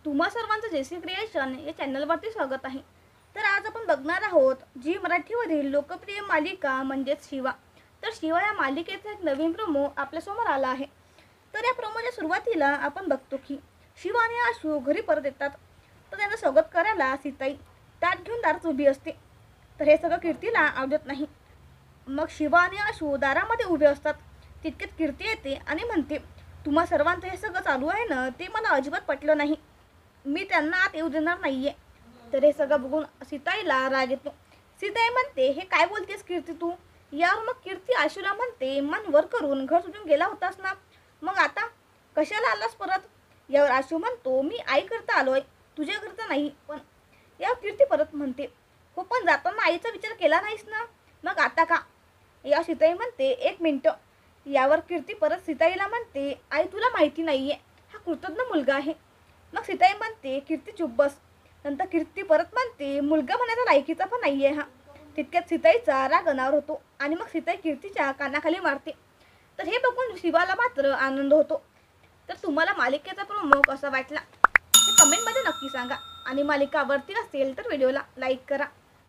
तुम्हा सर्वांचं JC creation या चॅनलवरती स्वागत आहे। तर आज आपण बघणार आहोत जी मराठीवरील लोकप्रिय मालिका म्हणजेच शिवा। तर शिवा या मालिकेचा एक नवीन प्रोमो आपल्यासमोर आला आहे। तर या प्रोमोच्या सुरुवातीला आपण बघतो की शिवा आणि आशू घरी परत येतात। तर त्यांचं स्वागत करायला सीताई ताट घेऊन दारात उभी असते। तर हे सगळं कीर्तीला आवडत नाही। मग शिवा आणि आशू दारामध्ये उभे असतात। तितक्यात कीर्ती येते आणि म्हणते, तुम्हा सर्वांचं हे सगळं चालू आहे ना, ते मला अजिबात पटलं नाही। मी त्यांना आत येऊ देणार नाहीये। तर हे सगळं बघून सीताईला राग येतो। सीताई म्हणते, हे काय बोलतेस कीर्ती तू? यावर मग कीर्ती आशूला म्हणते, मन वर करून घर सोडून गेला होतास ना, मग आता कशाला आलास परत? यावर आशू म्हणतो, मी आई करता आलोय, तुझ्या करता नाही। पण यावर कीर्ती परत म्हणते, हो पण जाताना आईचा विचार केला नाहीस ना, मग आता का? या सीताई म्हणते, एक मिनिट। यावर कीर्ती परत सीताईला म्हणते, आई तुला माहिती नाहीये, हा कृतज्ञ मुलगा आहे। मग सीताई म्हणते, कीर्ती चुप बस। नंतर कीर्ती परत म्हणते, मुलगा म्हणायचा लायकीचा पण नाहीये हा। तितक्यात सीताईचा राग अनावर होतो आणि मग सीताई कीर्तीच्या कानाखाली मारते। तर हे बघून शिवाला मात्र आनंद होतो। तर तुम्हाला मालिकेचा प्रोमो कसा वाटला ते कमेंटमध्ये नक्की सांगा आणि मालिका आवडती असेल तर व्हिडिओला लाईक करा।